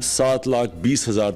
7,20,000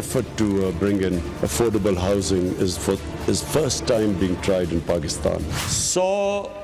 effort to bring in affordable housing is first time being tried in Pakistan. 100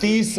30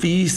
30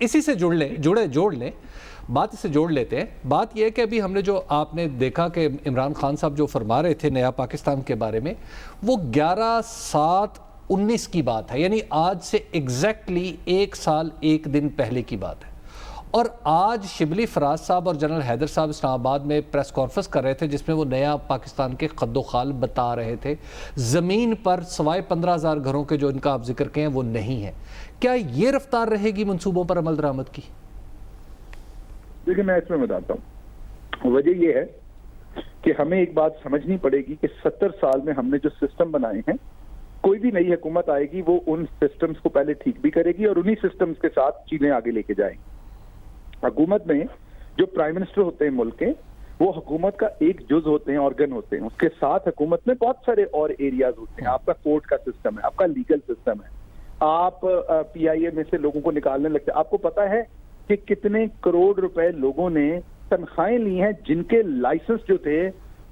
اسی سے جوڑ لیں بات، اسے جوڑ لیتے ہیں. بات یہ ہے کہ ابھی ہم نے جو آپ نے دیکھا کہ عمران خان صاحب جو فرما رہے تھے نیا پاکستان کے بارے میں، وہ 11/7/19 کی بات ہے، یعنی آج سے ایگزیکٹلی 1 سال 1 دن پہلے کی بات ہے. اور آج شبلی فراز صاحب اور جنرل حیدر صاحب اسلام آباد میں پریس کانفرنس کر رہے تھے جس میں وہ نیا پاکستان کے خد و خال بتا رہے تھے. زمین پر سوائے 15,000 گھروں کے جو ان کا آپ ذکر کہیں وہ نہیں ہے. کیا یہ رفتار رہے گی منصوبوں پر عمل درآمد کی؟ دیکھیں میں اس میں بتاتا ہوں. وجہ یہ ہے کہ ہمیں ایک بات سمجھنی پڑے گی کہ 70 سال میں ہم نے جو سسٹم بنائے ہیں، کوئی بھی نئی حکومت آئے گی وہ ان سسٹمز کو پہلے ٹھیک بھی کرے گی اور انہی سسٹمز کے ساتھ چیزیں آگے لے کے جائیں گی. حکومت میں جو پرائم منسٹر ہوتے ہیں ملک کے، وہ حکومت کا ایک جز ہوتے ہیں، آرگن ہوتے ہیں. اس کے ساتھ حکومت میں بہت سارے اور ایریاز ہوتے ہیں. آپ کا کورٹ کا سسٹم ہے، آپ کا لیگل سسٹم ہے، آپ پی آئی اے میں سے لوگوں کو نکالنے لگتے ہیں. آپ کو پتا ہے کہ کتنے کروڑ روپے لوگوں نے تنخواہیں لی ہیں جن کے لائسنس جو تھے،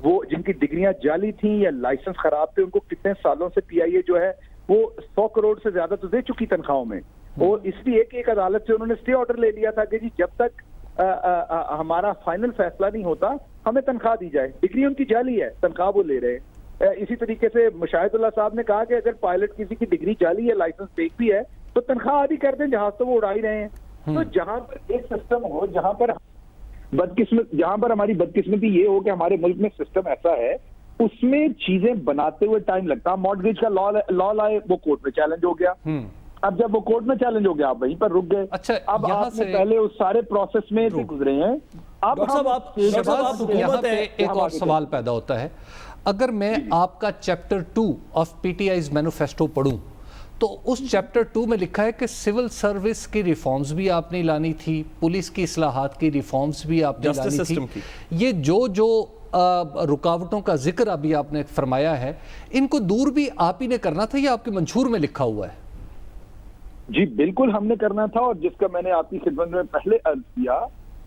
وہ جن کی ڈگریاں جعلی تھیں یا لائسنس خراب تھے، ان کو کتنے سالوں سے پی آئی اے جو ہے وہ 100 کروڑ سے زیادہ تو دے چکی تنخواہوں میں. اور اس لیے کہ ایک عدالت سے انہوں نے اسٹے آرڈر لے لیا تھا کہ جی جب تک ہمارا فائنل فیصلہ نہیں ہوتا ہمیں تنخواہ دی جائے. ڈگری ان کی جعلی ہے، تنخواہ وہ لے رہے ہیں. اسی طریقے سے مشاہد اللہ صاحب نے کہا کہ اگر پائلٹ کسی کی ڈگری جعلی ہے، لائسنس فیک بھی ہے، تو تنخواہ آدھی کر دیں، جہاز تو وہ اڑا ہی رہے ہیں. تو جہاں پر ایک سسٹم ہو، جہاں پر ہماری بدقسمتی یہ ہو کہ ہمارے ملک میں سسٹم ایسا ہے، اس میں چیزیں بناتے ہوئے ٹائم لگتا. مارٹگیج کا لا لائے، وہ کورٹ میں چیلنج ہو گیا. اب جب وہ کورٹ میں چیلنج ہو گیا آپ وہیں پر رک گئے. اچھا، اب آپ نے پہلے اس سارے پروسیس میں سے گزرے ہیں. اب یہاں پہ ایک اور سوال پیدا ہوتا ہے. اگر میں آپ کا chapter 2 of P T I's manifesto پڑھوں تو اس چیپٹر 2 میں لکھا ہے کہ سول سروس کی ریفارمز بھی آپ نے لانی تھی، پولیس کی اصلاحات کی ریفارمز بھی آپ نے لانی تھی. یہ جو رکاوٹوں کا ذکر ابھی آپ نے فرمایا ہے، ان کو دور بھی آپ ہی نے کرنا تھا یا آپ کے منشور میں لکھا ہوا ہے؟ جی بالکل ہم نے کرنا تھا، اور جس کا میں نے آپ کی خدمت میں پہلے عرض کیا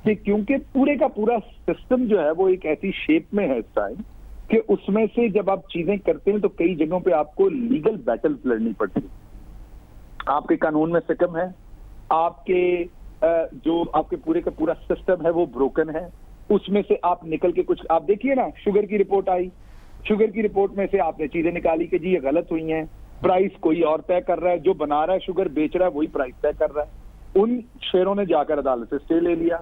کہ کیونکہ پورے کا پورا سسٹم جو ہے وہ ایک ایسی شیپ میں ہے اس ٹائم کہ اس میں سے جب آپ چیزیں کرتے ہیں تو کئی جگہوں پہ آپ کو لیگل بیٹلز لڑنی پڑتی ہے. آپ کے قانون میں سکم ہے، آپ کے جو آپ کے پورے کا پورا سسٹم ہے وہ بروکن ہے. اس میں سے آپ نکل کے کچھ، آپ دیکھیے نا، شوگر کی رپورٹ آئی، شوگر کی رپورٹ میں سے آپ نے چیزیں نکالی کہ جی یہ غلط ہوئی ہیں، پرائس کوئی اور طے کر رہا ہے، جو بنا رہا ہے شوگر بیچ رہا ہے وہی پرائس طے کر رہا ہے. ان شیروں نے جا کر عدالت سے اسٹے لے لیا.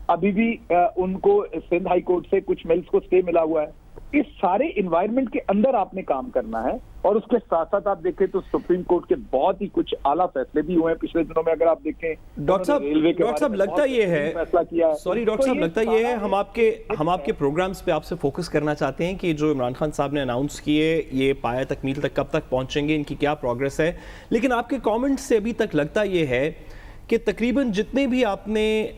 ابھی بھی ان کو سندھ ہائی کورٹ سے کچھ ملز کو اسٹے ملا ہوا ہے. اس سارے انوائرمنٹ کے اندر آپ نے کام کرنا ہے، اور اس کے ساتھ ساتھ آپ دیکھیں تو سپریم کورٹ کے بہت ہی کچھ اعلیٰ فیصلے بھی ہوئے ہیں پچھلے دنوں میں. اگر آپ دیکھیں ڈاکٹر صاحب لگتا یہ ہے، سوری ڈاکٹر صاحب، لگتا یہ ہے ہم آپ کے پروگرامز پہ آپ سے فوکس کرنا چاہتے ہیں کہ جو عمران خان صاحب نے اناؤنس کیے یہ پایہ تکمیل تک کب تک پہنچیں گے، ان کی کیا پروگریس ہے. لیکن آپ کے کامنٹ سے ابھی تک لگتا یہ ہے کہ تقریباً جتنے بھی آپ نے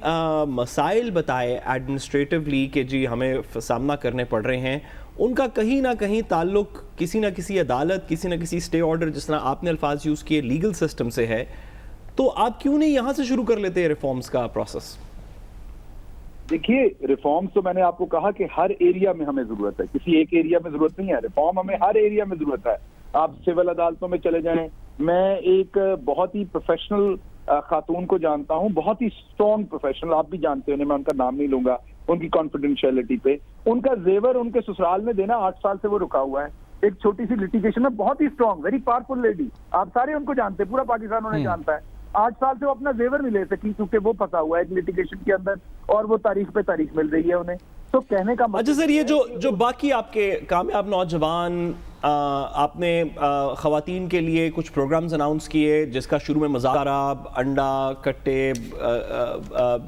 مسائل بتائے ایڈمنسٹریٹولی کہ جی ہمیں سامنا کرنے پڑ رہے ہیں، ان کا کہیں نہ کہیں تعلق کسی نہ کسی عدالت، کسی نہ کسی اسٹے آرڈر، جس طرح آپ نے الفاظ یوز کیے، لیگل سسٹم سے ہے. تو آپ کیوں نہیں یہاں سے شروع کر لیتے ہیں ریفارمز کا پروسیس؟ دیکھیے ریفارمز تو میں نے آپ کو کہا کہ ہر ایریا میں ہمیں ضرورت ہے، کسی ایک ایریا میں ضرورت نہیں ہے. ریفارم ہمیں ہر ایریا میں ضرورت ہے. آپ سول عدالتوں میں چلے جائیں، میں ایک بہت ہی پروفیشنل خاتون کو جانتا ہوں، بہت ہی اسٹرانگ پروفیشنل، آپ بھی جانتے ہیں، میں ان کا نام نہیں لوں گا، ان کی کانفیڈینشیلٹی پہ ان کا زیور ان کے سسرال میں دینا 8 سال سے وہ رکا ہوا ہے. ایک چھوٹی سی لٹیگیشن میں بہت ہی اسٹرانگ، ویری پاورفل لیڈی، آپ سارے ان کو جانتے ہیں، پورا پاکستان انہیں جانتا ہے. 8 سال سے وہ اپنا زیور نہیں لے سکی کیونکہ وہ پھنسا ہوا ہے ایک لٹیگیشن کے اندر، اور وہ تاریخ پہ تاریخ مل رہی ہے انہیں. تو کہنے کا اچھا سر، یہ جو باقی آپ کے کامیاب نوجوان، آپ نے خواتین کے لیے کچھ پروگرامز اناؤنس کیے جس کا شروع میں مذاکرہ، انڈا کٹے،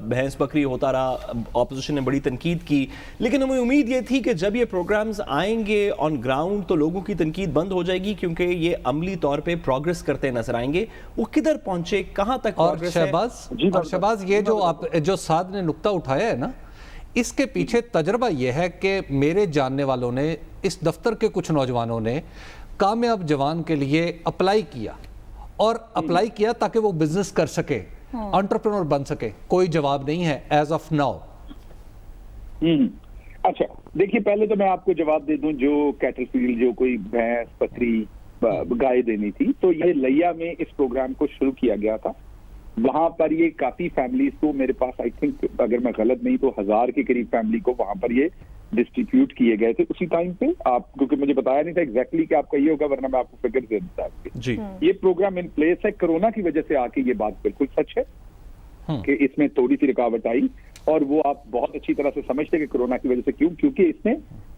بھینس بکری ہوتا رہا، اپوزیشن نے بڑی تنقید کی، لیکن ہمیں امید یہ تھی کہ جب یہ پروگرامز آئیں گے آن گراؤنڈ تو لوگوں کی تنقید بند ہو جائے گی کیونکہ یہ عملی طور پہ پروگرس کرتے نظر آئیں گے. وہ کدھر پہنچے، کہاں تک پروگرس ہے؟ اور شہباز، یہ جو سعد نے نقطہ اٹھایا ہے نا، اس کے پیچھے تجربہ یہ ہے کہ میرے جاننے والوں نے، اس دفتر کے کچھ نوجوانوں نے کامیاب جوان کے لیے اپلائی کیا، اور اپلائی کیا تاکہ وہ بزنس کر سکے، انٹرپرینور بن سکے. کوئی جواب نہیں ہے ایز آف ناؤ. اچھا دیکھیے، پہلے تو میں آپ کو جواب دے دوں، جو کیٹل فیلڈ، جو کوئی بھینس بکری گائے دینی تھی، تو یہ لیا میں اس پروگرام کو شروع کیا گیا تھا. وہاں پر یہ کافی فیملیز کو میرے پاس آئی تھنک اگر میں غلط نہیں تو 1000 کے قریب فیملی کو وہاں پر یہ ڈسٹریبیوٹ کیے گئے تھے اسی ٹائم پہ. آپ کیونکہ مجھے بتایا نہیں تھا ایگزیکٹلی کہ آپ کا یہ ہوگا ورنہ میں آپ کو فگر دے دیتا جی. یہ پروگرام ان پلیس ہے. کورونا کی وجہ سے آ کے یہ بات بالکل سچ ہے کہ اس میں تھوڑی سی رکاوٹ آئی اور وہ آپ بہت اچھی طرح سے سمجھتے کہ کورونا کی وجہ سے کیوں, کیونکہ اس میں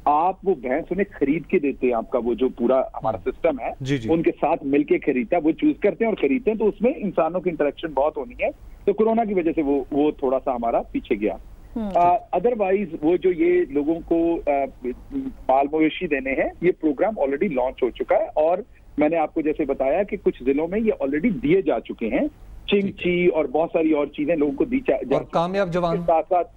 آپ وہ بھینس انہیں خرید کے دیتے ہیں. آپ کا وہ جو پورا ہمارا سسٹم ہے ان کے ساتھ مل کے خریدتا ہے, وہ چوز کرتے ہیں اور خریدتے ہیں, تو اس میں انسانوں کی انٹریکشن بہت ہونی ہے. تو کورونا کی وجہ سے وہ تھوڑا سا ہمارا پیچھے گیا. ادروائز وہ جو یہ لوگوں کو مال مویشی دینے ہیں یہ پروگرام آلریڈی لانچ ہو چکا ہے اور میں نے آپ کو جیسے بتایا کہ کچھ ضلعوں میں یہ آلریڈی دیے جا چکے ہیں. چنگچی اور بہت ساری اور چیزیں لوگوں کو دی اور کامیاب جوان ساتھ ساتھ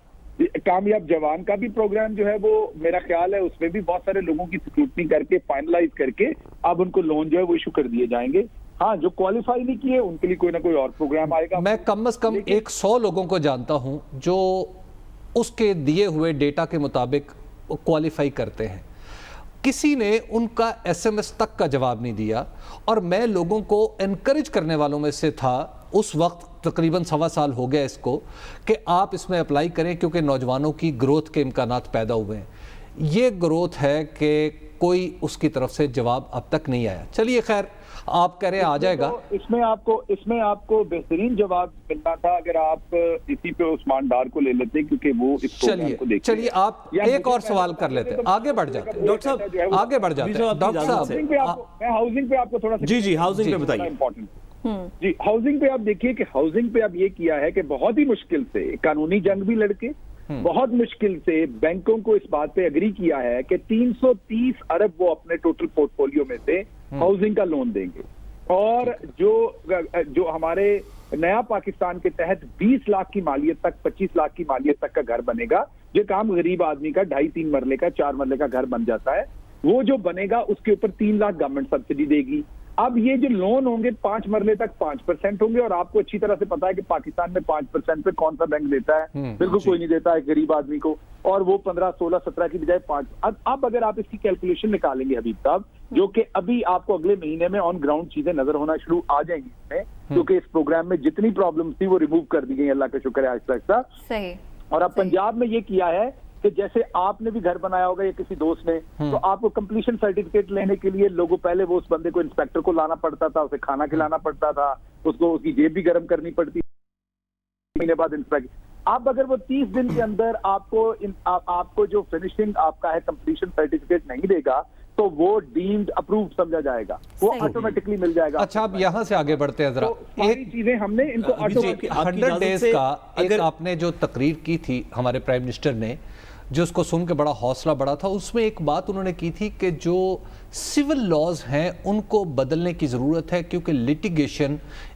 کامیاب جوان کا بھی پروگرام جو ہے وہ میرا خیال ہے اس میں بھی بہت سارے لوگوں کی سکروٹنی کر کے فائنلائز کر کے اب ان کو لون جو ہے وہ ایشو کر دیے جائیں گے. ہاں جو کوالیفائی نہیں کیے ان کے لیے کوئی نہ کوئی اور پروگرام آئے گا. میں کم از کم 100 لوگوں کو جانتا ہوں جو اس کے دیے ہوئے ڈیٹا کے مطابق کوالیفائی کرتے ہیں. کسی نے ان کا SMS تک کا جواب نہیں دیا اور میں لوگوں کو انکریج کرنے والوں میں سے تھا. اس وقت تقریباً 1.25 سال ہو گیا اس کو کہ آپ اس میں اپلائی کریں کیونکہ نوجوانوں کی گروتھ کے امکانات پیدا ہوئے ہیں. یہ گروتھ ہے کہ کوئی اس کی طرف سے جواب اب تک نہیں آیا. چلیے خیر آپ کہہ رہے ہیں آ جائے گا. اس میں آپ کو بہترین جواب ملنا تھا اگر آپ اسی پہ عثمان ڈار کو لے لیتے کیونکہ وہ اس پروگرام کو دیکھتے ہیں. چلیے آپ ایک اور سوال کر لیتے ہیں, آگے بڑھ جاتے ہیں ڈاکٹر صاحب, آگے بڑھ جاتے ہیں ڈاکٹر صاحب. میں ہاؤسنگ پہ آپ کو تھوڑا سا جی ہاؤسنگ پہ بتائیے. جی ہاؤسنگ پہ آپ دیکھیے کہ ہاؤسنگ پہ اب یہ کیا ہے کہ بہت ہی مشکل سے قانونی جنگ بھی لڑکے بہت مشکل سے بینکوں کو اس بات پہ اگری کیا ہے کہ 330 ارب وہ اپنے ٹوٹل پورٹ فولیو میں سے ہاؤسنگ کا لون دیں گے. اور جو ہمارے نیا پاکستان کے تحت 20 لاکھ کی مالیت تک 25 لاکھ کی مالیت تک کا گھر بنے گا. یہ کام غریب آدمی کا 2.5-3 مرلے کا 4 مرلے کا گھر بن جاتا ہے. وہ جو بنے گا اس کے اوپر 3 لاکھ گورنمنٹ سبسڈی دے گی. اب یہ جو لون ہوں گے 5 مرلے تک 5% ہوں گے اور آپ کو اچھی طرح سے پتا ہے کہ پاکستان میں 5% پہ کون سا بینک دیتا ہے, بالکل کوئی نہیں دیتا ہے غریب آدمی کو. اور وہ 15, 16, 17 کی بجائے 5. اب اگر آپ اس کی کیلکولیشن نکالیں گے حبیب صاحب, جو کہ ابھی آپ کو اگلے مہینے میں آن گراؤنڈ چیزیں نظر ہونا شروع آ جائیں گی اس میں, کیونکہ اس پروگرام میں جتنی پرابلمز تھی وہ ریموو کر دی گئی, اللہ کا شکر ہے آہستہ آہستہ. صحیح. اور اب پنجاب میں یہ کیا ہے کہ جیسے آپ نے بھی گھر بنایا ہوگا یا کسی دوست نے, تو آپ کو کمپلیشن سرٹیفکیٹ لینے کے لیے لوگوں پہلے وہ اس بندے کو انسپیکٹر کو لانا پڑتا تھا, اسے کھانا کھلانا پڑتا تھا, اس کو اس کی جیب بھی گرم کرنی پڑتی مہینے بعد انسپیکٹر. اب اگر وہ 30 دن کے اندر آپ کو جو فنشنگ آپ کا ہے کمپلیشن سرٹیفکیٹ نہیں دے گا تو وہ ڈیمڈ اپروو سمجھا جائے گا, وہ آٹومیٹکلی مل جائے گا. اچھا اب یہاں سے آگے بڑھتے ہیں ذرا. ایک چیزیں ہم نے ان کو 100 ڈیز کا ایک آپ نے جو تقریر کی تھی ہمارے پرائم منسٹر نے, جو اس کو سن کے بڑا حوصلہ بڑا تھا, اس میں ایک بات انہوں نے کی تھی کہ جو سول لاز ہیں ان کو بدلنے کی ضرورت ہے کیونکہ لیٹیگیشن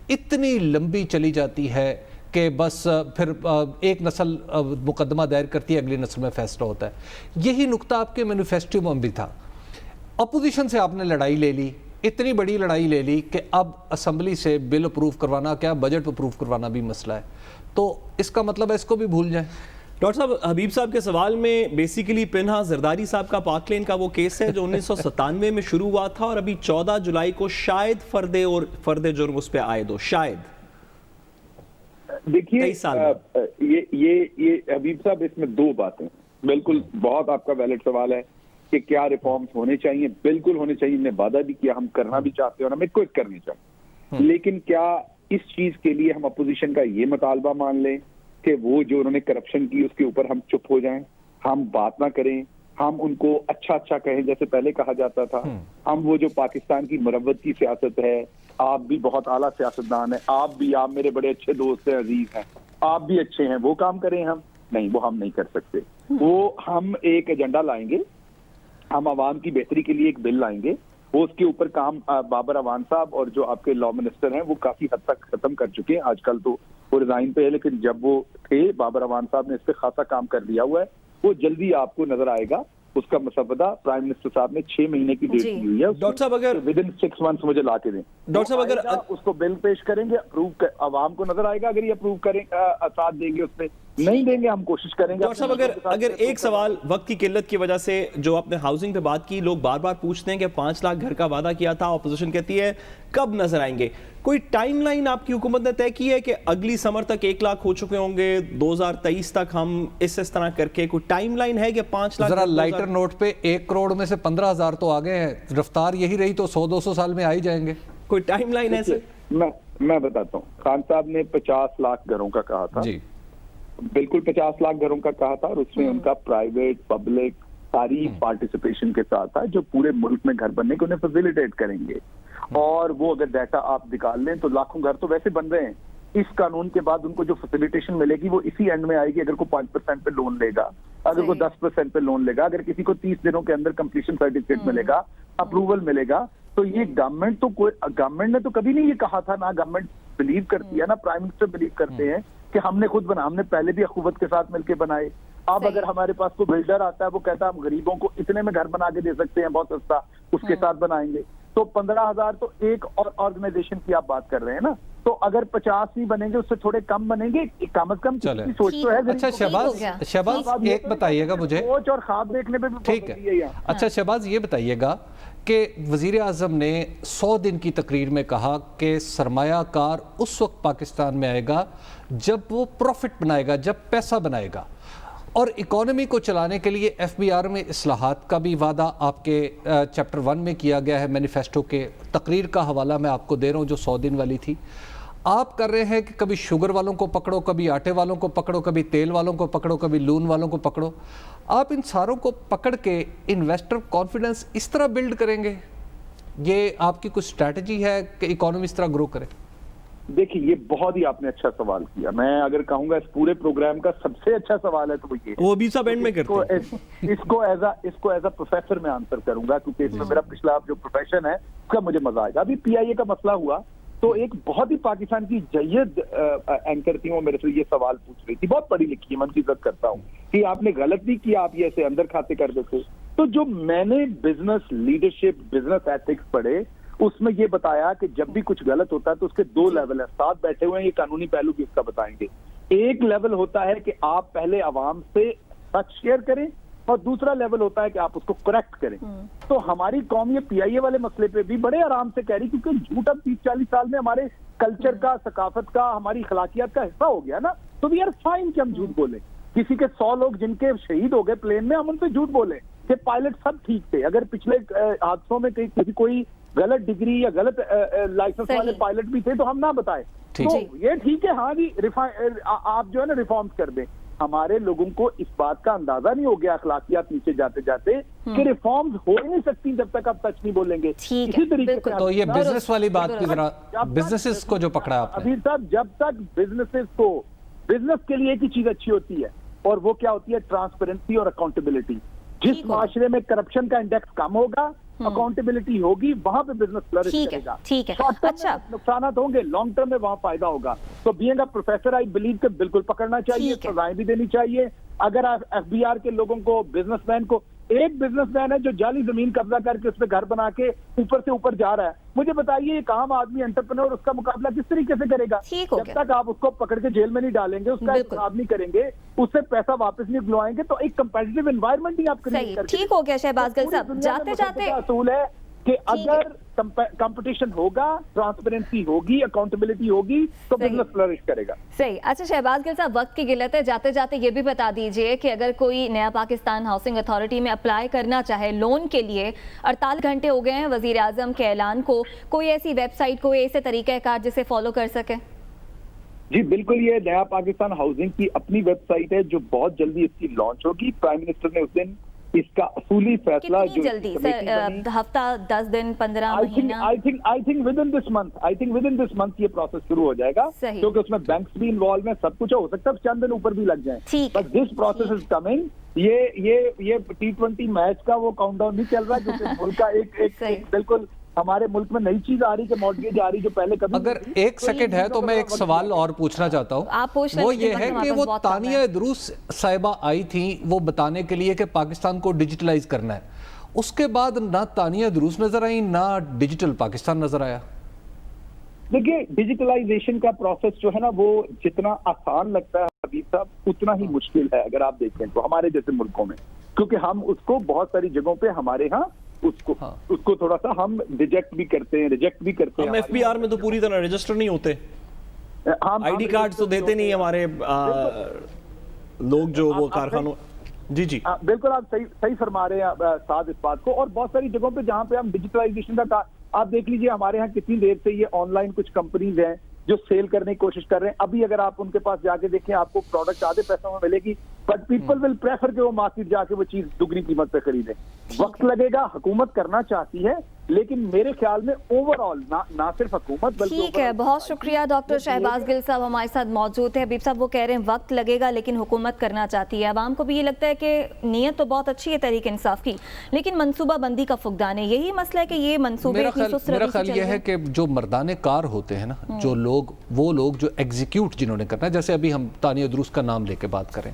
اتنی لمبی چلی جاتی ہے کہ بس پھر ایک نسل مقدمہ دائر کرتی ہے, اگلی نسل میں فیصلہ ہوتا ہے. یہی نقطہ آپ کے مینیفیسٹو میں بھی تھا. اپوزیشن سے آپ نے لڑائی لے لی, اتنی بڑی لڑائی لے لی کہ اب اسمبلی سے بل اپروو کروانا کیا بجٹ اپروو کروانا بھی مسئلہ ہے. تو اس کا مطلب ہے اس کو بھی بھول جائیں. ڈاکٹر صاحب حبیب صاحب کے سوال میں بیسیکلی پنہا زرداری صاحب کا پاک لین کا وہ کیس ہے جو 1997 میں شروع ہوا تھا اور ابھی 14 جولائی کو شاید فرد جرم اس پہ عائد ہو, شاید. دیکھیے یہ حبیب صاحب اس میں 2 باتیں, بالکل بہت آپ کا ویلڈ سوال ہے کہ کیا ریفارمز ہونے چاہیے. بالکل ہونے چاہیے, نے وعدہ بھی کیا, ہم کرنا بھی چاہتے ہیں اور ہمیں کوئی کرنی چاہیے. لیکن کیا اس چیز کے لیے ہم اپوزیشن کا یہ مطالبہ مان لیں کہ وہ جو انہوں نے کرپشن کی اس کے اوپر ہم چپ ہو جائیں, ہم بات نہ کریں, ہم ان کو اچھا کہیں جیسے پہلے کہا جاتا تھا. ہم وہ جو پاکستان کی مروت کی سیاست ہے, آپ بھی بہت اعلیٰ سیاستدان ہیں, آپ میرے بڑے اچھے دوست ہیں, عزیز ہیں, آپ بھی اچھے ہیں, وہ کام کریں. ہم نہیں, وہ ہم نہیں کر سکتے. وہ ہم ایک ایجنڈا لائیں گے, ہم عوام کی بہتری کے لیے ایک بل لائیں گے, وہ اس کے اوپر کام بابر اعوان صاحب اور جو آپ کے لا منسٹر ہیں وہ کافی حد تک ختم کر چکے ہیں. آج کل تو وہ ریزائن پہ ہے, لیکن جب وہ تھے بابر اعوان صاحب نے اس پہ خاصا کام کر دیا ہوا ہے. وہ جلدی آپ کو نظر آئے گا. اس کا مسودہ پرائم منسٹر صاحب نے 6 مہینے کی ڈیٹ دی ہوئی ہے. ڈاکٹر صاحب اگر ودن 6 منتھس مجھے لا کے دیں. ڈاکٹر صاحب اگر اس کو بل پیش کریں گے, اپروو عوام کو نظر آئے گا, اگر یہ اپروو کریں ساتھ دیں گے اس میں نہیں دیں گے, ہم کوشش کریں گے. ڈاکٹر صاحب اگر ایک سوال وقت کی قلت کی وجہ سے, جو آپ نے ہاؤسنگ پہ بات کی, لوگ بار بار پوچھتے ہیں کہ 5 لاکھ گھر کا وعدہ کیا تھا, اپوزیشن کہتی ہے کب نظر آئیں گے, کوئی ٹائم لائن آپ کی حکومت نے طے کی ہے کہ اگلی سمر تک 1 لاکھ ہو چکے ہوں گے, 2023 تک ہم اس طرح کر کے, کوئی ٹائم لائن ہے کہ 5 لاکھ؟ ذرا لائٹر نوٹ پہ 1 کروڑ میں سے 15,000 تو آگے ہیں, رفتار یہی رہی تو 100-200 سال میں آ ہی جائیں گے. کوئی ٹائم لائن ہے سر؟ میں بتاتا ہوں. خان صاحب نے 50 لاکھ گھروں کا کہا تھا, جی بالکل 50 لاکھ گھروں کا کہا تھا, اور اس میں ان کا پرائیویٹ پبلک ساری پارٹیسپیشن کے ساتھ تھا, جو پورے ملک میں گھر بننے کے انہیں فیسیلیٹیٹ کریں گے. اور وہ اگر ڈیٹا آپ نکال لیں تو لاکھوں گھر تو ویسے بن رہے ہیں. اس قانون کے بعد ان کو جو فیسیلیٹیشن ملے گی وہ اسی اینڈ میں آئے گی. اگر کوئی 5% پہ لون لے گا, اگر کوئی 10% پہ لون لے گا, اگر کسی کو 30 دنوں کے اندر کمپلیشن سرٹیفکیٹ ملے گا, اپروول ملے گا, تو یہ گورنمنٹ نے تو کبھی نہیں یہ کہا تھا, نہ گورنمنٹ بلیو کرتی ہے, نہ پرائم منسٹر بلیو کرتے ہیں کہ ہم نے خود بنا. ہم نے پہلے بھی اخوت کے ساتھ مل کے بنائے. اب اگر ہمارے پاس کوئی بلڈر آتا ہے, وہ کہتا ہے ہم غریبوں کو اتنے میں گھر بنا کے دے سکتے ہیں بہت سستا, اس کے ساتھ بنائیں گے, تو 15,000 تو ایک اور آرگنائزیشن کی آپ بات کر رہے ہیں نا, تو اگر 50 نہیں بنیں گے, اس سے تھوڑے کم بنیں گے, کم از کم سوچ تو ہے. اچھا شہباز ایک بتائیے گا مجھے, سوچ اور خواب دیکھنے پہ بھی ٹھیک ہے. اچھا شہباز یہ بتائیے گا کہ وزیر اعظم نے 100 دن کی تقریر میں کہا کہ سرمایہ کار اس وقت پاکستان میں آئے گا جب وہ پروفٹ بنائے گا, جب پیسہ بنائے گا, اور اکانومی کو چلانے کے لیے ایف بی آر میں اصلاحات کا بھی وعدہ آپ کے چیپٹر 1 میں کیا گیا ہے مینیفیسٹو کے. تقریر کا حوالہ میں آپ کو دے رہا ہوں جو 100 دن والی تھی. آپ کر رہے ہیں کہ کبھی شوگر والوں کو پکڑو, کبھی آٹے والوں کو پکڑو, کبھی تیل والوں کو پکڑو, کبھی لون والوں کو پکڑو. آپ ان ساروں کو پکڑ کے انویسٹر کانفیڈنس اس طرح بلڈ کریں گے, یہ آپ کی کچھ اسٹریٹجی ہے کہ اکانومی اس طرح گرو کرے؟ دیکھیے یہ بہت ہی آپ نے اچھا سوال کیا. میں اگر کہوں گا اس پورے پروگرام کا سب سے اچھا سوال ہے تو وہ یہ, وہ بھی سب اینڈ میں کرتے ہیں. اس کو ایز اے پروفیسر میں آنسر کروں گا, کیونکہ اس میں میرا پچھلا جو پروفیشن ہے اس کا مجھے مزہ آئے گا. ابھی PIA کا مسئلہ ہوا تو ایک بہت ہی پاکستان کی جید اینکر تھی, وہ میرے سے یہ سوال پوچھ رہی تھی, بہت پڑھی لکھی ہے, میں ان کی عزت کرتا ہوں, کہ آپ نے غلط نہیں کیا, آپ یہ ایسے اندر کھاتے کر دیتے. تو جو میں نے بزنس لیڈرشپ, بزنس ایتھکس پڑھے, اس میں یہ بتایا کہ جب بھی کچھ غلط ہوتا ہے تو اس کے 2 لیول ہیں. ساتھ بیٹھے ہوئے ہیں, یہ قانونی پہلو بھی اس کا بتائیں گے. ایک لیول ہوتا ہے کہ آپ پہلے عوام سے سچ شیئر کریں, اور دوسرا لیول ہوتا ہے کہ آپ اس کو کریکٹ کریں. تو ہماری قوم یہ PIA والے مسئلے پہ بھی بڑے آرام سے کہہ رہی, کیونکہ جھوٹ اب 30-40 سال میں ہمارے کلچر کا, ثقافت کا, ہماری اخلاقیات کا حصہ ہو گیا نا. تو وی آر فائن کہ ہم جھوٹ بولیں. کسی کے 100 لوگ جن کے شہید ہو گئے پلین میں, ہم ان پہ جھوٹ بولیں کہ پائلٹ سب ٹھیک تھے. اگر پچھلے حادثوں میں کوئی غلط ڈگری یا غلط لائسنس والے پائلٹ بھی تھے تو ہم نہ بتائیں. تو یہ ٹھیک ہے, ہاں جی آپ جو ہے نا ریفارمز کر دیں. ہمارے لوگوں کو اس بات کا اندازہ نہیں ہو گیا اخلاقیات نیچے جاتے جاتے کہ ریفارمز ہو ہی نہیں سکتی جب تک آپ سچ نہیں بولیں گے. اسی طریقے سے تو یہ بزنس والی بات بھی ذرا, بزنسز کو جو پکڑا آپ نے. ابھی صاحب, جب تک بزنس کے لیے ایک ہی چیز اچھی ہوتی ہے, اور وہ کیا ہوتی ہے, ٹرانسپیرنسی اور اکاؤنٹیبلٹی. جس معاشرے میں کرپشن کا انڈیکس کم ہوگا, اکاؤنٹیبلٹی ہوگی, وہاں پہ بزنس فلرش کرے گا. شارٹ ٹرم میں نقصانات ہوں گے, لانگ ٹرم میں وہاں فائدہ ہوگا. تو being a professor I believe کہ بالکل پکڑنا چاہیے, سزائیں بھی دینی چاہیے. اگر FBR کے لوگوں کو, بزنس مین کو, ایک بزنس مین ہے جو جعلی زمین قبضہ کر کے اس پہ گھر بنا کے اوپر سے اوپر جا رہا ہے, مجھے بتائیے ایک عام آدمی انٹرپرینور اس کا مقابلہ کس طریقے سے کرے گا؟ جب تک آپ اس کو پکڑ کے جیل میں نہیں ڈالیں گے, اس کا حساب نہیں کریں گے, اس سے پیسہ واپس نہیں دلوائیں گے, تو ایک کمپیٹیٹو انوائرمنٹ ہی آپ کریٹ کریں. ٹھیک ہو گیا شہباز گل صاحب, جاتے جاتے اصول ہے کہ اگر کمپٹیشن ہوگا, ٹرانسپیرنسی ہوگی, اکاؤنٹیبلٹی ہوگی, تو بزنس فلرش کرے گا. صحیح. اچھا شہباز گل صاحب, وقت کی قلت ہے, جاتے جاتے یہ بھی بتا دیجئے کہ اگر کوئی نیا پاکستان ہاؤسنگ اتھارٹی میں اپلائی کرنا چاہے لون کے لیے, 48 گھنٹے ہو گئے ہیں وزیر اعظم کے اعلان کو, کوئی ایسی ویب سائٹ, کوئی ایسے طریقہ کار جسے فالو کر سکے؟ جی بالکل, یہ نیا پاکستان ہاؤسنگ کی اپنی ویب سائٹ ہے جو بہت جلدی اس کی لانچ ہوگی. پرائم منسٹر نے اس دن اس کا اصولی فیصلہ جو جلدی ہفتہ 10 دن 15 مہینہ, I think within this month یہ پروسیس شروع ہو جائے گا, کیونکہ اس میں بینکس بھی انوالو ہیں, سب کچھ ہو سکتا ہے چند دن اوپر بھی لگ جائیں. But this process is coming. یہ T20 میچ کا وہ کاؤنٹ ڈاؤن نہیں چل رہا, کیونکہ ملک کا ایک بالکل ہمارے ملک میں نئی چیز آ رہی کہ مارگیج آ رہی جو پہلے کبھی. اگر ایک سیکنڈ ہے تو میں ایک سوال اور پوچھنا چاہتا ہوں, وہ یہ ہے کہ وہ تانیہ دروس صاحبہ آئی تھیں وہ بتانے کے لیے کہ پاکستان کو ڈیجیٹلائز کرنا ہے, اس کے بعد نہ تانیہ دروس نظر آئی نہ ڈیجیٹل پاکستان نظر آیا. دیکھیے ڈیجیٹلائزیشن کا پروسیس جو ہے نا وہ جتنا آسان لگتا ہے حبیب صاحب اتنا ہی مشکل ہے اگر آپ دیکھیں تو ہمارے جیسے ملکوں میں, کیونکہ ہم اس کو بہت ساری جگہوں پہ ہمارے ہاں اس کو تھوڑا سا ہم ریجیکٹ بھی کرتے ہیں. ہم ایف بی آر میں تو پوری طرح رجسٹر نہیں ہوتے, آئی ڈی کارڈ تو دیتے نہیں ہمارے لوگ جو وہ کارخانوں. جی بالکل آپ صحیح فرما رہے ہیں ساتھ اس بات کو. اور بہت ساری جگہوں پہ جہاں پہ ہم ڈیجیٹلائزیشن کا آپ دیکھ لیجئے ہمارے ہاں کتنی دیر سے یہ آن لائن کچھ کمپنیز ہیں جو سیل کرنے کی کوشش کر رہے ہیں. ابھی اگر آپ ان کے پاس جا کے دیکھیں آپ کو پروڈکٹ آدھے پیسوں میں ملے گی, بٹ پیپل ول پریفر کہ وہ مارکیٹ جا کے وہ چیز دگنی قیمت پہ خریدیں. وقت لگے گا, حکومت کرنا چاہتی ہے, لیکن میرے خیال میں اوور آل نہ صرف حکومت بلکہ ٹھیک ہے. بہت شکریہ ڈاکٹر شہباز گل صاحب ہمارے ساتھ موجود ہیں. حبیب صاحب وہ کہہ رہے ہیں وقت لگے گا لیکن حکومت کرنا چاہتی ہے. عوام کو بھی یہ لگتا ہے کہ نیت تو بہت اچھی ہے تحریک انصاف کی, لیکن منصوبہ بندی کا فقدان ہے. یہی مسئلہ ہے کہ یہ منصوبے میرا خیال یہ ہے کہ جو مردان کار ہوتے ہیں نا, جو لوگ وہ لوگ جو ایگزیکیوٹ جنہوں نے کرنا ہے, جیسے ابھی ہم تانیہ دروس کا نام لے کے بات کریں,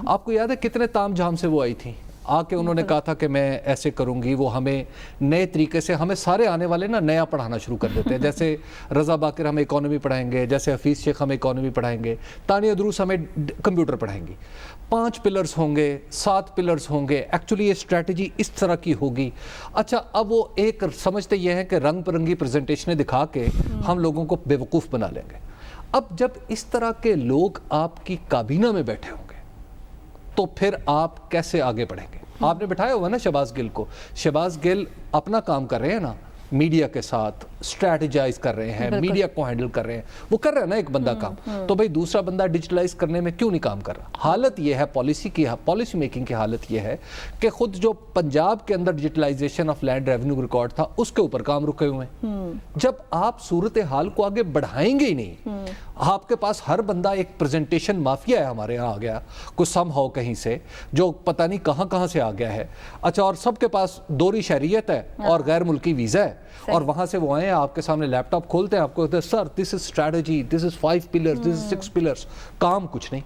آپ کو یاد ہے کتنے تام جھام سے وہ آئی تھی, آ کے انہوں نے کہا تھا کہ میں ایسے کروں گی, وہ ہمیں نئے طریقے سے, ہمیں سارے آنے والے نا نیا پڑھانا شروع کر دیتے ہیں. جیسے رضا باقر ہمیں اکانومی پڑھائیں گے, جیسے حفیظ شیخ ہمیں اکانومی پڑھائیں گے, تانیہ دروس ہمیں کمپیوٹر پڑھائیں گی. 5 پلرز ہوں گے, 7 پلرز ہوں گے, ایکچولی یہ اسٹریٹجی اس طرح کی ہوگی. اچھا اب وہ ایک سمجھتے یہ ہے کہ رنگ برنگی پریزنٹیشنیں دکھا کے ہم لوگوں کو بیوقوف بنا لیں گے. اب جب اس طرح کے لوگ آپ کی کابینہ میں بیٹھے ہوں گے تو پھر آپ کیسے آگے بڑھیں گے؟ آپ نے بٹھایا ہوا نا شہباز گل کو, شہباز گل اپنا کام کر رہے ہیں نا, میڈیا کے ساتھ اسٹریٹجائز کر رہے ہیں, میڈیا کو ہینڈل کر رہے ہیں, وہ کر رہے ہیں نا ایک بندہ کام, تو بھئی دوسرا بندہ ڈیجیٹلائز کرنے میں کیوں نہیں کام کر رہا؟ حالت یہ ہے پالیسی میکنگ کی حالت یہ ہے کہ خود جو پنجاب کے اندر digitalisation of land revenue record تھا اس کے اوپر کام رکے ہوئے ہیں. جب آپ صورتحال کو آگے بڑھائیں گے ہی نہیں, آپ کے پاس ہر بندہ ایک پریزنٹیشن مافیا ہے ہمارے یہاں آ گیا, کچھ سم ہو کہیں سے جو پتہ نہیں کہاں سے آ گیا ہے. اچھا اور سب کے پاس دوہری شہریت ہے اور غیر ملکی ویزا ہے, اور وہاں سے وہ آئے ہیں آپ کے سامنے لیپ ٹاپ کھولتے ہیں, آپ کو کہتے ہیں sir this is strategy, this is 5 pillars, this is 6 pillars, کام کچھ نہیں.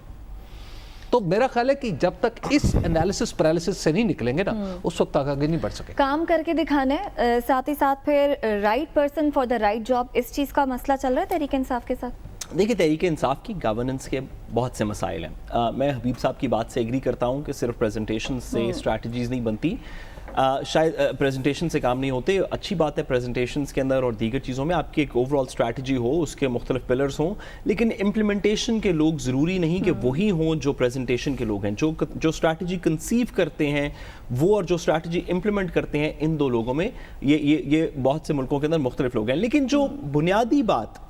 تو میرا خیال ہے کہ جب تک اس انالیسس پیرالیسس سے نہیں نکلیں گے نا اس وقت تک آگے نہیں بڑھ سکے. کام کر کے دکھانا ہے, ساتھ ہی ساتھ پھر right person for the right job, اس چیز کا مسئلہ چل رہا ہے تحریک انصاف کے ساتھ. دیکھیے تحریک انصاف کی گورننس کے بہت سے مسائل ہیں. میں حبیب صاحب کی بات سے ایگری کرتا ہوں کہ صرف پریزنٹیشن سے اسٹریٹجیز نہیں بنتی, شاید پریزنٹیشن سے کام نہیں ہوتے. اچھی بات ہے پریزنٹیشنز کے اندر اور دیگر چیزوں میں آپ کی ایک اوور آل اسٹریٹجی ہو, اس کے مختلف پلرز ہوں, لیکن امپلیمنٹیشن کے لوگ ضروری نہیں کہ وہی ہوں جو پریزنٹیشن کے لوگ ہیں. جو اسٹریٹجی کنسیو کرتے ہیں وہ اور جو اسٹریٹجی امپلیمنٹ کرتے ہیں, ان دو لوگوں میں یہ بہت سے ملکوں کے اندر مختلف لوگ ہیں. لیکن جو بنیادی بات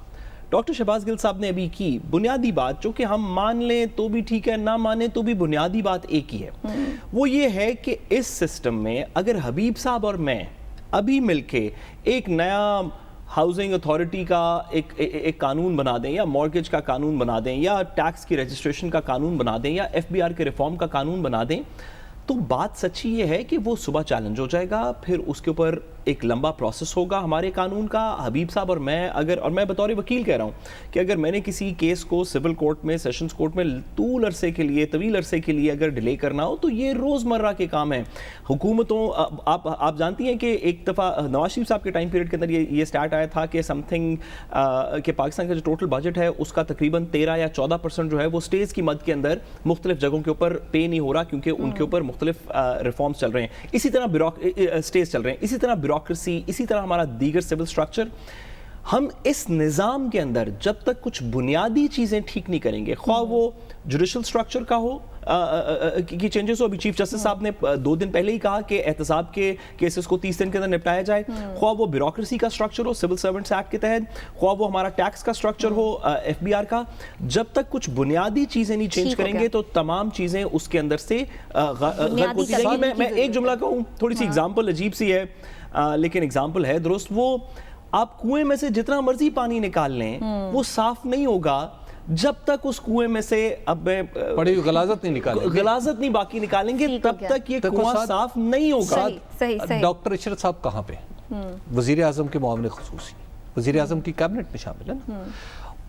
ڈاکٹر شہباز گل صاحب نے ابھی کی, بنیادی بات جو کہ ہم مان لیں تو بھی ٹھیک ہے, نہ مانیں تو بھی بنیادی بات ایک ہی ہے, وہ یہ ہے کہ اس سسٹم میں اگر حبیب صاحب اور میں ابھی مل کے ایک نیا ہاؤسنگ اتھارٹی کا ایک قانون بنا دیں, یا مارگیج کا قانون بنا دیں, یا ٹیکس کی رجسٹریشن کا قانون بنا دیں, یا ایف بی آر کے ریفارم کا قانون بنا دیں, تو بات سچی یہ ہے کہ وہ صبح چیلنج ہو جائے گا, پھر اس کے اوپر ایک لمبا پروسیس ہوگا ہمارے قانون کا. حبیب صاحب اور میں اور میں بطور وکیل کہہ رہا ہوں کہ اگر میں نے کسی کیس کو سول کورٹ میں, سیشنز کورٹ میں طویل عرصے کے لیے اگر ڈیلے کرنا ہو تو یہ روزمرہ کے کام ہیں. حکومتوں آپ جانتی ہیں کہ ایک دفعہ نواز شریف صاحب کے ٹائم پیریڈ کے اندر یہ سٹارٹ آیا تھا کہ سم تھنگ کہ پاکستان کا جو ٹوٹل بجٹ ہے اس کا تقریباً 13 یا 14% جو ہے وہ اسٹیز کی مد کے اندر مختلف جگہوں کے اوپر پے نہیں ہو رہا, کیونکہ ان کے اوپر مختلف ریفارمز چل رہے ہیں. اسی طرح اسٹیز چل رہے ہیں, اسی طرح بیوروکریسی, اسی طرح ہمارا دیگر سول سٹرکچر. ہم اس نظام کے اندر جب تک کچھ بنیادی چیزیں ٹھیک نہیں کریں گے, خواہ وہ جوڈیشل سٹرکچر کا ہو کی چینجز ہو, ابھی چیف جسٹس صاحب نے 2 دن پہلے ہی کہا کہ احتساب کے کیسز کو 30 دن کے اندر نپٹایا جائے, خواہ وہ بیوروکریسی کا سٹرکچر ہو سول سرونٹس ایکٹ کے تحت, خواہ وہ ہمارا ٹیکس کا سٹرکچر ہو ایف بی آر کا, جب تک کچھ بنیادی چیزیں نہیں چینج کریں گے تو تمام چیزیں اس کے اندر سے غرق ہوتی جائیں گی. میں ایک جملہ کہوں, تھوڑی سی اگزامپل عجیب سی ہے لیکن اگزامپل ہے درست. وہ آپ کنویں میں سے جتنا مرضی پانی نکال لیں وہ صاف نہیں ہوگا جب تک اس کنویں میں سے بڑی غلاظت نہیں باقی نکالیں گے, تب تک یہ کنواں صاف نہیں ہوگا. ڈاکٹر اشرت صاحب کہاں پہ, وزیر اعظم کے معاون خصوصی, وزیر اعظم کی کیبنٹ میں شامل ہے نا,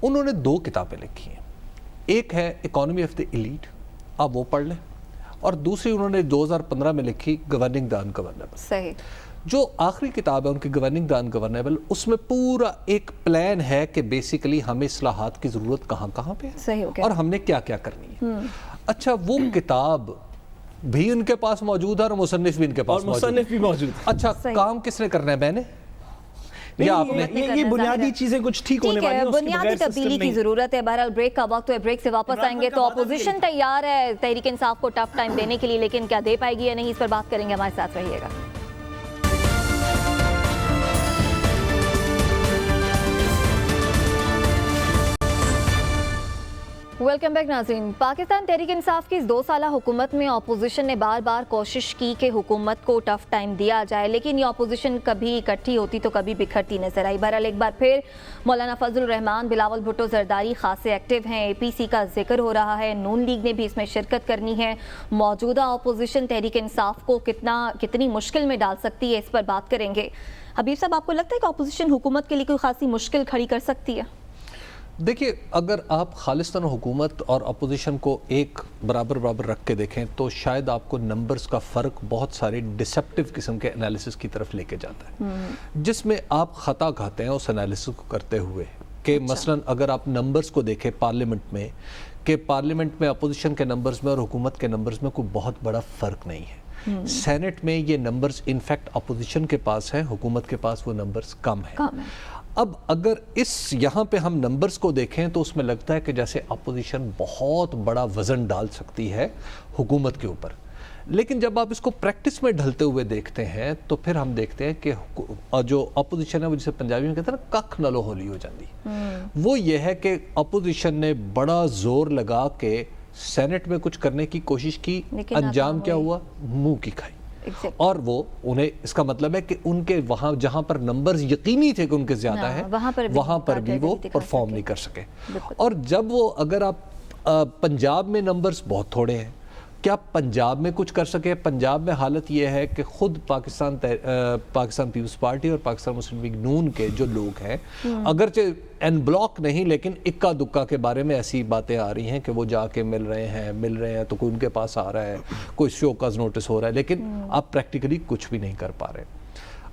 انہوں نے 2 کتابیں لکھی ہیں. ایک ہے اکانومی آف دی ایلیٹ, آپ وہ پڑھ لیں, اور دوسری انہوں نے 2015 میں لکھی گورننگ دی انگورنیبل. جو آخری کتاب ہے ان کی گورننگ دا انگورنیبل، اس میں پورا ایک پلان ہے کہ بیسیکلی ہمیں اصلاحات کی ضرورت کہاں کہاں پہ ہے اور ہم نے کیا کیا کرنی ہے. اچھا وہ کتاب بھی ان کے پاس موجود ہے اور مصنف بھی ان کے پاس موجود ہے. اچھا کام کس نے کرنا ہے؟ میں نے یا آپ نے؟ یہ بنیادی چیزیں کچھ ٹھیک ہونے والی ہیں، بنیادی تبدیلی کی ضرورت ہے. بہرحال بریک کا وقت ہے، بریک سے واپس آئیں گے تو اپوزیشن تیار ہے تحریک انصاف کو ٹف ٹائم دینے کے لیے، لیکن کیا دے پائے گی یا نہیں اس پر بات کریں گے. ہمارے ساتھ رہیے گا. ویلکم بیک ناظرین. پاکستان تحریک انصاف کی اس 2 سالہ حکومت میں اپوزیشن نے بار بار کوشش کی کہ حکومت کو ٹف ٹائم دیا جائے، لیکن یہ اپوزیشن کبھی اکٹھی ہوتی تو کبھی بکھرتی نظر آئی. بہرحال ایک بار پھر مولانا فضل الرحمان، بلاول بھٹو زرداری خاصے ایکٹیو ہیں. اے پی سی کا ذکر ہو رہا ہے، نون لیگ نے بھی اس میں شرکت کرنی ہے. موجودہ اپوزیشن تحریک انصاف کو کتنی مشکل میں ڈال سکتی ہے، اس پر بات کریں گے. حبیب صاحب، آپ کو لگتا ہے کہ اپوزیشن حکومت کے لیے کوئی خاصی مشکل کھڑی کر سکتی ہے؟ دیکھیے، اگر آپ خالصتاً حکومت اور اپوزیشن کو ایک برابر رکھ کے دیکھیں تو شاید آپ کو نمبرز کا فرق بہت سارے ڈسیپٹیو قسم کے انالیسس کی طرف لے کے جاتا ہے، جس میں آپ خطا کھاتے ہیں اس انالیسس کو کرتے ہوئے کہ مثلاً اگر آپ نمبرز کو دیکھیں پارلیمنٹ میں، کہ پارلیمنٹ میں اپوزیشن کے نمبرز میں اور حکومت کے نمبرز میں کوئی بہت بڑا فرق نہیں ہے. سینٹ میں یہ نمبرز انفیکٹ اپوزیشن کے پاس ہیں، حکومت کے پاس وہ نمبرز کم ہیں. اب اگر یہاں پہ ہم نمبرز کو دیکھیں تو اس میں لگتا ہے کہ جیسے اپوزیشن بہت بڑا وزن ڈال سکتی ہے حکومت کے اوپر، لیکن جب آپ اس کو پریکٹس میں ڈھلتے ہوئے دیکھتے ہیں تو پھر ہم دیکھتے ہیں کہ جو اپوزیشن ہے وہ جسے پنجابی میں کہتے ہیں نا ککھ نلو ہولی ہو جاتی، وہ یہ ہے کہ اپوزیشن نے بڑا زور لگا کے سینٹ میں کچھ کرنے کی کوشش کی، انجام کیا ہوا؟ منہ کی کھائی. اور وہ انہیں اس کا مطلب ہے کہ ان کے وہاں جہاں پر نمبرز یقینی تھے کہ ان کے زیادہ ہیں وہاں پر بھی وہ پرفارم نہیں کر سکے. اور جب وہ اگر آپ پنجاب میں نمبرز بہت تھوڑے ہیں، کیا پنجاب میں کچھ کر سکے؟ پنجاب میں حالت یہ ہے کہ خود پاکستان پیپلز پارٹی اور پاکستان مسلم لیگ نون کے جو لوگ ہیں، اگرچہ این بلاک نہیں لیکن اکا دکا کے بارے میں ایسی باتیں آ رہی ہیں کہ وہ جا کے مل رہے ہیں تو کوئی ان کے پاس آ رہا ہے، کوئی شو کاز نوٹس ہو رہا ہے، لیکن آپ پریکٹیکلی کچھ بھی نہیں کر پا رہے.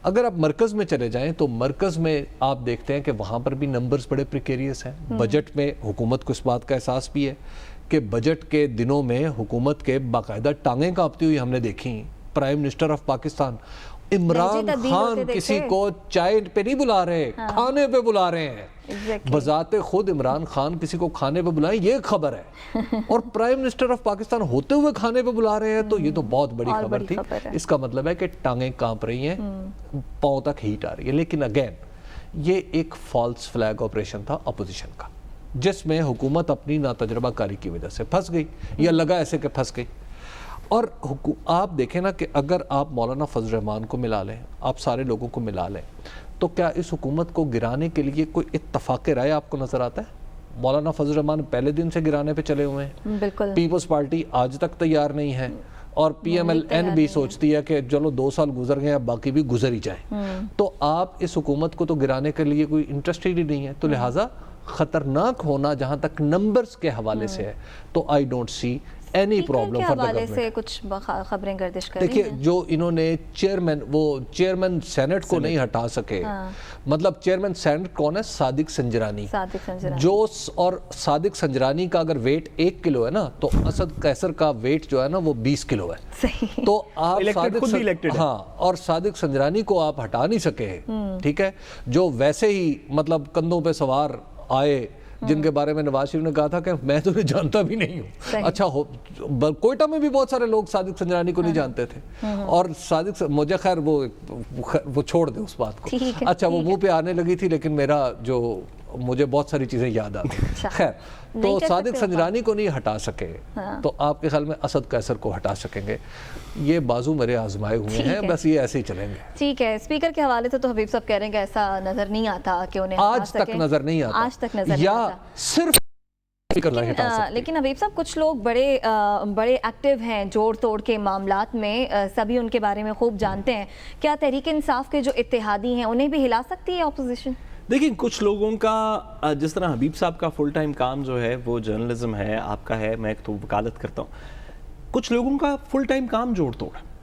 اگر آپ مرکز میں چلے جائیں تو مرکز میں آپ دیکھتے ہیں کہ وہاں پر بھی نمبرز بڑے پریکیریس ہیں. بجٹ میں حکومت کو اس بات کا احساس بھی ہے کہ بجٹ کے دنوں میں حکومت کے باقاعدہ ٹانگیں کانپتی ہوئی ہم نے دیکھی. Prime minister of Pakistan Imran Khan کسی کو چائے پہ نہیں بلا رہے، کھانے پہ بلا رہے ہیں. بذات خود عمران خان کسی کو کھانے پہ بلائیں یہ خبر ہے، اور پرائم منسٹر آف پاکستان ہوتے ہوئے کھانے پہ بلا رہے ہیں، تو یہ تو بہت بڑی خبر تھی. اس کا مطلب ہے کہ ٹانگیں کانپ رہی ہیں، پاؤں تک ہیٹ آ رہی ہے. لیکن اگین یہ ایک فالس فلیگ آپریشن تھا اپوزیشن کا، جس میں حکومت اپنی ناتجربہ کاری کی وجہ سے پھنس گئی، یا لگا ایسے کہ پھنس گئی. اور آپ دیکھیں نا کہ اگر آپ مولانا فضل الرحمان کو ملا لیں، آپ سارے لوگوں کو ملا لیں، تو کیا اس حکومت کو گرانے کے لیے کوئی اتفاق رائے آپ کو نظر آتا ہے؟ مولانا فضل الرحمان پہلے دن سے گرانے پہ چلے ہوئے ہیں، بالکل. پیپلز پارٹی آج تک تیار نہیں ہے، اور پی ایم ایل این بھی سوچتی ہے کہ چلو 2 سال گزر گئے اب باقی بھی گزر ہی جائیں. تو آپ اس حکومت کو تو گرانے کے لیے کوئی انٹرسٹڈ ہی نہیں ہے. تو لہٰذا خطرناک ہونا جہاں تک نمبرز کے حوالے سے ہے تو I don't see any problem for the government. سے کچھ خبریں گردش کر رہی ہیں. دیکھیے، جو انہوں نے چیئرمین سینٹ کو نہیں ہٹا سکے، مطلب چیئرمین سینٹ کون ہے؟ صادق سنجرانی. جو اور صادق سنجرانی کا اگر ویٹ 1 کلو ہے نا تو اسد قیصر کا ویٹ جو ہے نا وہ 20 کلو ہے. تو آپ اور صادق سنجرانی کو آپ ہٹا نہیں سکے، ٹھیک ہے، جو ویسے ہی مطلب کندھوں پہ سوار آئے، جن کے بارے میں نواز شریف نے کہا تھا کہ میں تو انہیں جانتا بھی نہیں ہوں. اچھا، کوئٹہ میں بھی بہت سارے لوگ صادق سنجرانی کو نہیں جانتے تھے، اور صادق مجھے خیر وہ چھوڑ دے اس بات کو. اچھا، وہ منہ پہ آنے لگی تھی لیکن مجھے بہت ساری چیزیں یاد آتی. خیر، تو صادق سنجرانی کو نہیں ہٹا سکے تو آپ کے خیال میں اسد قیصر کو ہٹا سکیں گے؟ یہ بازو میرے آزمائے ہوئے ہیں، بس یہ ایسے ہی چلیں گے. ٹھیک ہے. اسپیکر کے حوالے سے تو حبیب صاحب کہہ رہے ہیں کہ ایسا نظر نہیں آتا کہ انہیں آج تک نظر نہیں آتا، یا صرف لیکن حبیب صاحب کچھ لوگ بڑے ایکٹیو ہیں جوڑ توڑ کے معاملات میں، سبھی ان کے بارے میں خوب جانتے ہیں. کیا تحریک انصاف کے جو اتحادی ہیں انہیں بھی ہلا سکتی ہے اپوزیشن؟ دیکھیں، کچھ لوگوں کا جس طرح حبیب صاحب کا فل ٹائم کام جو ہے وہ جرنلزم ہے، آپ کا ہے، میں تو وکالت کرتا ہوں. کچھ لوگوں کا فل ٹائم کام جوڑ توڑ ہے.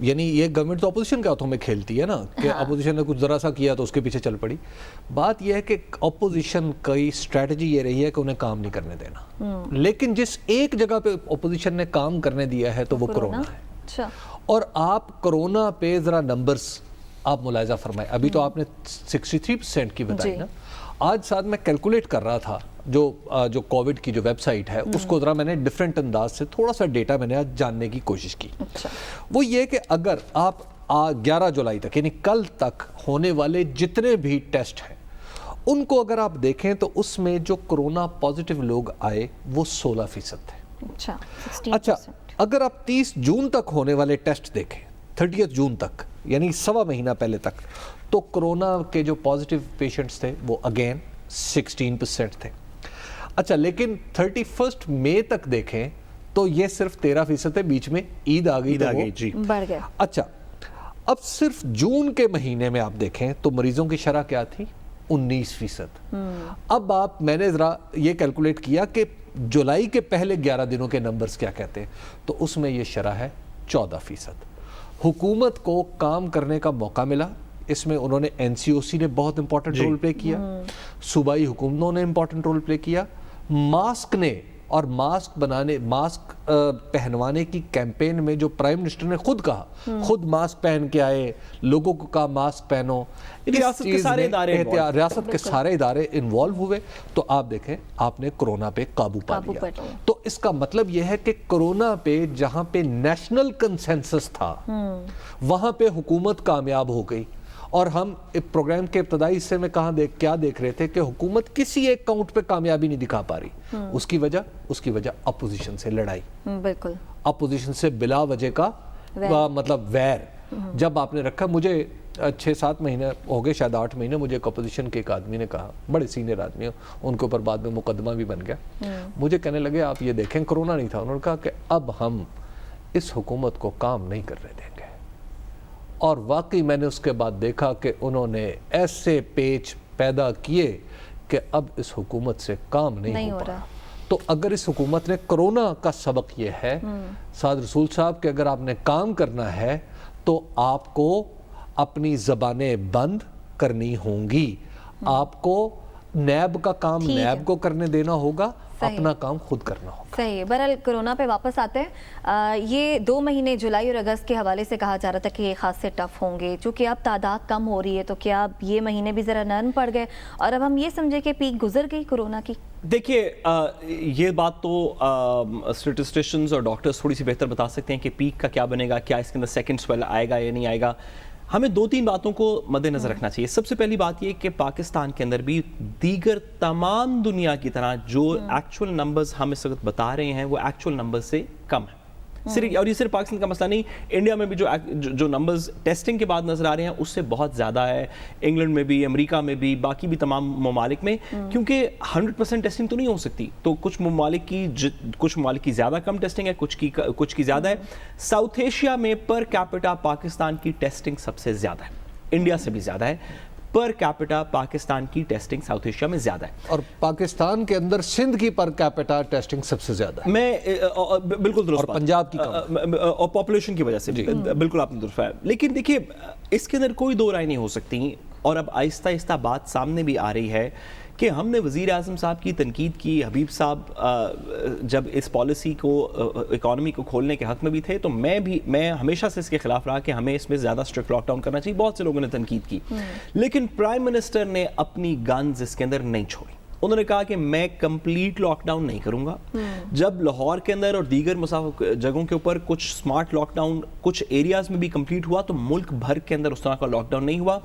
یعنی یہ گورنمنٹ تو اپوزیشن کے ہاتھوں میں کھیلتی ہے نا کہ اپوزیشن نے کچھ ذرا سا کیا تو اس کے پیچھے چل پڑی. بات یہ ہے کہ اپوزیشن کی اسٹریٹجی یہ رہی ہے کہ انہیں کام نہیں کرنے دینا, لیکن جس ایک جگہ پہ اپوزیشن نے کام کرنے دیا ہے تو وہ کرونا ہے. اور آپ کرونا پہ ذرا نمبرز آپ ملاحظہ فرمائیں. ابھی تو آپ نے 63% کی بتائی نا. آج ساتھ میں کیلکولیٹ کر رہا تھا جو کووڈ کی جو ویب سائٹ ہے اس کو ذرا میں نے ڈیفرنٹ انداز سے تھوڑا سا ڈیٹا میں نے آج جاننے کی کوشش کی. وہ یہ کہ اگر آپ 11 جولائی تک یعنی کل تک ہونے والے جتنے بھی ٹیسٹ ہیں ان کو اگر آپ دیکھیں تو اس میں جو کرونا پازیٹیو لوگ آئے وہ 16% تھے. اچھا اگر آپ 30 جون تک ہونے والے ٹیسٹ دیکھیں 30 جون تک یعنی سوا مہینہ پہلے تک تو کرونا کے جو پازیٹیو پیشنٹس تھے وہ اگین 16% تھے. اچھا لیکن 31 مئی تک دیکھیں تو یہ صرف 13% ہے. بیچ میں عید آ گئی جی بڑھ گیا. اچھا اب صرف جون کے مہینے میں آپ دیکھیں تو مریضوں کی شرح کیا تھی 19%. اب میں نے ذرا یہ کیلکولیٹ کیا کہ جولائی کے پہلے 11 دنوں کے نمبرز کیا کہتے ہیں تو اس میں یہ شرح ہے 14%. حکومت کو کام کرنے کا موقع ملا. اس میں انہوں نے NCOC نے بہت امپورٹنٹ رول پلے کیا, صوبائی حکومتوں نے امپورٹنٹ رول پلے کیا, ماسک نے اور ماسک پہنوانے کی کیمپین میں جو پرائم منسٹر نے خود کہا, خود ماسک پہن کے آئے, لوگوں کو کہا ماسک پہنو, ریاست کے سارے ادارے انوالو ہوئے تو آپ دیکھیں آپ نے کرونا پہ قابو پا لیا. تو اس کا مطلب یہ ہے کہ کرونا پہ جہاں پہ نیشنل کنسنسس تھا وہاں پہ حکومت کامیاب ہو گئی. اور ہم پروگرام کے ابتدائی حصے میں کیا دیکھ رہے تھے کہ حکومت کسی ایک کاؤنٹ پہ کامیابی نہیں دکھا پا رہی. اس کی وجہ اپوزیشن سے لڑائی, بالکل اپوزیشن سے بلا وجہ کا مطلب ویر جب آپ نے رکھا. مجھے 6-7 مہینے ہو گئے, شاید 8 مہینے, مجھے ایک اپوزیشن کے ایک آدمی نے کہا, بڑے سینئر آدمی, ان کے اوپر بعد میں مقدمہ بھی بن گیا, مجھے کہنے لگے آپ یہ دیکھیں کرونا نہیں تھا. انہوں نے کہا کہ اب ہم اس حکومت کو کام نہیں کرنے دیں گے. اور واقعی میں نے اس کے بعد دیکھا کہ انہوں نے ایسے پیچ پیدا کیے کہ اب اس حکومت سے کام نہیں ہو رہا. تو اگر اس حکومت نے کرونا کا سبق یہ ہے سعد رسول صاحب کہ اگر آپ نے کام کرنا ہے تو آپ کو اپنی زبانیں بند کرنی ہوں گی, آپ کو نیب کا کام نیب کو کرنے دینا ہوگا, اپنا کام خود کرنا ہوگا. صحیح. بہرحال کرونا پہ واپس آتے ہیں. یہ 2 مہینے جولائی اور اگست کے حوالے سے کہا جا رہا تھا کہ یہ خاص سے ٹف ہوں گے چونکہ اب تعداد کم ہو رہی ہے, تو کیا اب یہ مہینے بھی ذرا نرم پڑ گئے اور اب ہم یہ سمجھے کہ پیک گزر گئی کرونا کی؟ دیکھیے یہ بات تو اسٹیٹسٹیشنز اور ڈاکٹرز تھوڑی سی بہتر بتا سکتے ہیں کہ پیک کا کیا بنے گا, کیا اس کے اندر سیکنڈ سویل آئے گا یا نہیں آئے گا. ہمیں 2-3 باتوں کو مد نظر رکھنا چاہیے. سب سے پہلی بات یہ کہ پاکستان کے اندر بھی دیگر تمام دنیا کی طرح جو ایکچول نمبرز ہم اس وقت بتا رہے ہیں وہ ایکچول نمبرز سے کم ہیں. اور یہ صرف پاکستان کا مسئلہ نہیں, انڈیا میں بھی جو نمبرز ٹیسٹنگ کے بعد نظر آ رہے ہیں اس سے بہت زیادہ ہے. انگلینڈ میں بھی, امریکہ میں بھی, باقی بھی تمام ممالک میں, کیونکہ 100% ٹیسٹنگ تو نہیں ہو سکتی. تو کچھ ممالک کی زیادہ کم ٹیسٹنگ ہے, کچھ کی زیادہ ہے. ساؤتھ ایشیا میں پر کیپٹا پاکستان کی ٹیسٹنگ سب سے زیادہ ہے, انڈیا سے بھی زیادہ ہے. پر کیپٹا پاکستان کی ٹیسٹنگ ساؤتھ ایشیا میں زیادہ ہے, اور پاکستان کے اندر سندھ کی پر کیپٹا ٹیسٹنگ سب سے زیادہ ہے. میں بالکل درست, اور پنجاب کی کم, اور پاپولیشن کی وجہ سے بالکل آپ نے درست ہے. لیکن دیکھیے اس کے اندر کوئی دو رائے نہیں ہو سکتی, اور اب آہستہ آہستہ بات سامنے بھی آ رہی ہے کہ ہم نے وزیر اعظم صاحب کی تنقید کی. حبیب صاحب جب اس پالیسی کو اکانومی کو کھولنے کے حق میں بھی تھے تو میں ہمیشہ سے اس کے خلاف رہا کہ ہمیں اس میں زیادہ اسٹرکٹ لاک ڈاؤن کرنا چاہیے. بہت سے لوگوں نے تنقید کی, لیکن پرائم منسٹر نے اپنی گنز اس کے اندر نہیں چھوڑی. انہوں نے کہا کہ میں کمپلیٹ لاک ڈاؤن نہیں کروں گا. جب لاہور کے اندر اور دیگر جگہوں کے اوپر کچھ سمارٹ لاک ڈاؤن کچھ ایریاز میں بھی کمپلیٹ ہوا تو ملک بھر کے اندر اس طرح کا لاک ڈاؤن نہیں ہوا.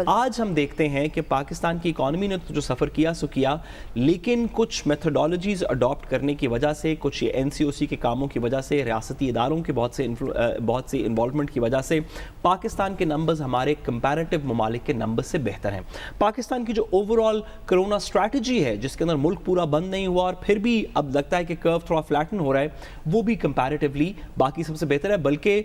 آج ہم دیکھتے ہیں کہ پاکستان کی اکانومی نے جو سفر کیا سو کیا, لیکن کچھ میتھڈالوجیز اڈاپٹ کرنے کی وجہ سے, کچھ NCOC کے کاموں کی وجہ سے, ریاستی اداروں کے بہت سے انوالومنٹ کی وجہ سے پاکستان کے نمبرز ہمارے کمپیریٹیو ممالک کے نمبر سے بہتر ہیں. پاکستان کی جو اوور آل کرونا اسٹریٹجی جنوری ہے جس کے اندر ملک پورا بند نہیں ہوا اور پھر بھی اب لگتا ہے کہ کرو تھوڑا فلیٹن ہو رہا ہے, وہ بھی کمپیریٹیولی باقی سب سے بہتر ہے. بلکہ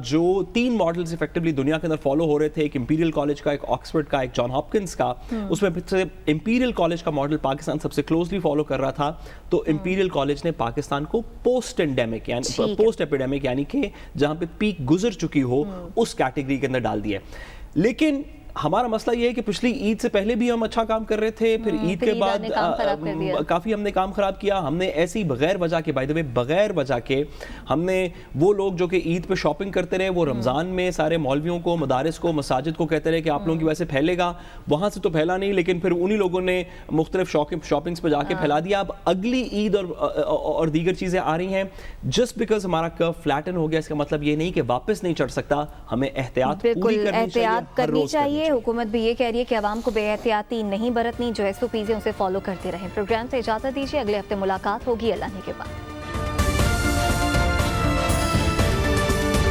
جو 3 ماڈلز افیکٹولی دنیا کے اندر فالو ہو رہے تھے, ایک امپیریل کالج کا, ایک آکسفورڈ کا, ایک جان ہاپکنس کا, اس میں سے امپیریل کالج کا ماڈل پاکستان سب سے کلوزلی فالو کر رہا تھا. تو امپیریل کالج نے پاکستان کو پوسٹ اینڈیمک یعنی پوسٹ ایپیڈیمک یعنی کہ جہاں پہ پیک گزر چکی ہو اس کیٹیگری کے اندر ڈال دیا. لیکن ہمارا مسئلہ یہ ہے کہ پچھلی عید سے پہلے بھی ہم اچھا کام کر رہے تھے, پھر عید کے بعد کافی ہم نے کام خراب کیا. ہم نے ایسی بغیر وجہ کے, بائی دی وے بغیر وجہ کے, ہم نے وہ لوگ جو کہ عید پہ شاپنگ کرتے رہے وہ رمضان میں سارے مولویوں کو, مدارس کو, مساجد کو کہتے رہے کہ آپ لوگوں کی وجہ سے پھیلے گا, وہاں سے تو پھیلا نہیں, لیکن پھر انہی لوگوں نے مختلف شاپنگز پہ جا کے پھیلا دیا. اب اگلی عید اور دیگر چیزیں آ رہی ہیں. جسٹ بیکاز ہمارا کرو فلیٹن ہو گیا اس کا مطلب یہ نہیں کہ واپس نہیں چڑھ سکتا. ہمیں احتیاط پوری کرنی چاہیے. حکومت بھی یہ کہہ رہی ہے کہ عوام کو بے احتیاطی نہیں برتنی, جو ایس او پیز ہیں اسے فالو کرتے رہیں. پروگرام سے اجازت دیجیے, اگلے ہفتے ملاقات ہوگی اللہ نے کے بعد.